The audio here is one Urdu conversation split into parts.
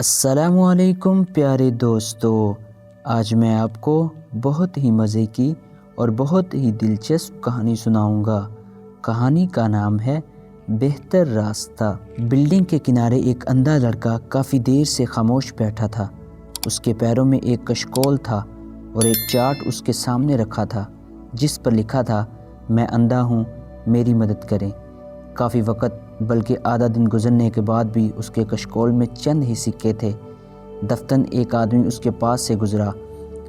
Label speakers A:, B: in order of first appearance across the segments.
A: السلام علیکم پیارے دوستو، آج میں آپ کو بہت ہی مزے کی اور بہت ہی دلچسپ کہانی سناؤں گا۔ کہانی کا نام ہے بہتر راستہ۔ بلڈنگ کے کنارے ایک اندھا لڑکا کافی دیر سے خاموش بیٹھا تھا۔ اس کے پیروں میں ایک کشکول تھا اور ایک چارٹ اس کے سامنے رکھا تھا جس پر لکھا تھا، میں اندھا ہوں، میری مدد کریں۔ کافی وقت بلکہ آدھا دن گزرنے کے بعد بھی اس کے کشکول میں چند ہی سکے تھے۔ دفتن ایک آدمی اس کے پاس سے گزرا۔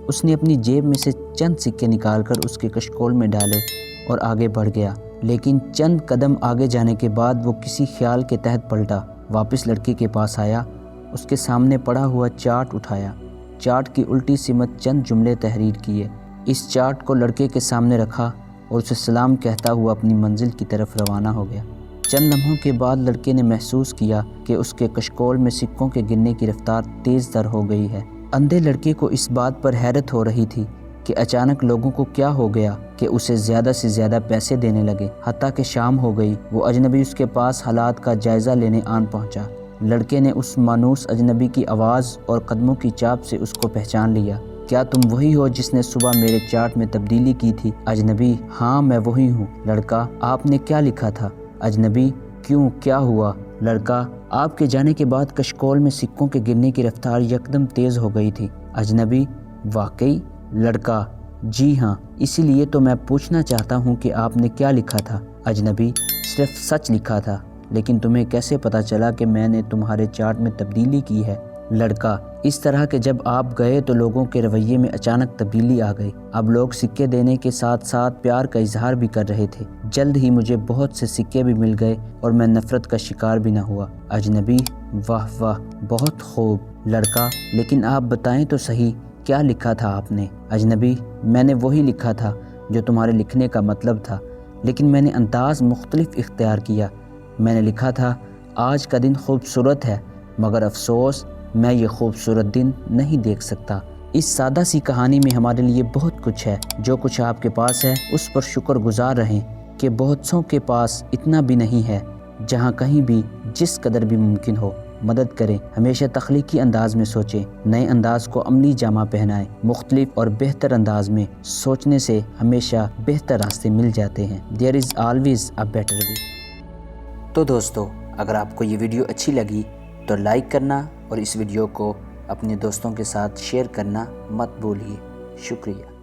A: اس نے اپنی جیب میں سے چند سکے نکال کر اس کے کشکول میں ڈالے اور آگے بڑھ گیا، لیکن چند قدم آگے جانے کے بعد وہ کسی خیال کے تحت پلٹا۔ واپس لڑکے کے پاس آیا، اس کے سامنے پڑا ہوا چارٹ اٹھایا، چارٹ کی الٹی سمت چند جملے تحریر کیے، اس چارٹ کو لڑکے کے سامنے رکھا اور اسے سلام کہتا ہوا اپنی منزل کی طرف روانہ ہو گیا۔ چند لمحوں کے بعد لڑکے نے محسوس کیا کہ اس کے کشکول میں سکوں کے گرنے کی رفتار تیز تر ہو گئی ہے۔ اندھے لڑکے کو اس بات پر حیرت ہو رہی تھی کہ اچانک لوگوں کو کیا ہو گیا کہ اسے زیادہ سے زیادہ پیسے دینے لگے۔ حتیٰ کہ شام ہو گئی، وہ اجنبی اس کے پاس حالات کا جائزہ لینے آن پہنچا۔ لڑکے نے اس مانوس اجنبی کی آواز اور قدموں کی چاپ سے اس کو پہچان لیا۔ کیا تم وہی ہو جس نے صبح میرے چارٹ میں تبدیلی کی تھی؟ اجنبی: ہاں میں وہی ہوں۔ لڑکا: آپ نے کیا لکھا تھا؟ اجنبی: کیوں، کیا ہوا؟ لڑکا: آپ کے جانے کے بعد کشکول میں سکوں کے گرنے کی رفتار یکدم تیز ہو گئی تھی۔ اجنبی: واقعی؟ لڑکا: جی ہاں، اسی لیے تو میں پوچھنا چاہتا ہوں کہ آپ نے کیا لکھا تھا؟ اجنبی: صرف سچ لکھا تھا، لیکن تمہیں کیسے پتہ چلا کہ میں نے تمہارے چارٹ میں تبدیلی کی ہے؟ لڑکا: اس طرح کہ جب آپ گئے تو لوگوں کے رویے میں اچانک تبدیلی آ گئی۔ اب لوگ سکے دینے کے ساتھ ساتھ پیار کا اظہار بھی کر رہے تھے۔ جلد ہی مجھے بہت سے سکے بھی مل گئے اور میں نفرت کا شکار بھی نہ ہوا۔ اجنبی: واہ واہ، بہت خوب۔ لڑکا: لیکن آپ بتائیں تو صحیح، کیا لکھا تھا آپ نے؟ اجنبی: میں نے وہی لکھا تھا جو تمہارے لکھنے کا مطلب تھا، لیکن میں نے انداز مختلف اختیار کیا۔ میں نے لکھا تھا، آج کا دن خوبصورت ہے، مگر افسوس میں یہ خوبصورت دن نہیں دیکھ سکتا۔ اس سادہ سی کہانی میں ہمارے لیے بہت کچھ ہے۔ جو کچھ آپ کے پاس ہے اس پر شکر گزار رہیں کہ بہت سوں کے پاس اتنا بھی نہیں ہے۔ جہاں کہیں بھی جس قدر بھی ممکن ہو مدد کریں۔ ہمیشہ تخلیقی انداز میں سوچیں، نئے انداز کو عملی جامہ پہنائیں۔ مختلف اور بہتر انداز میں سوچنے سے ہمیشہ بہتر راستے مل جاتے ہیں۔ There is always a better way۔ تو دوستو، اگر آپ کو یہ ویڈیو اچھی لگی تو لائک کرنا اور اس ویڈیو کو اپنے دوستوں کے ساتھ شیئر کرنا مت بھولیے۔ شکریہ۔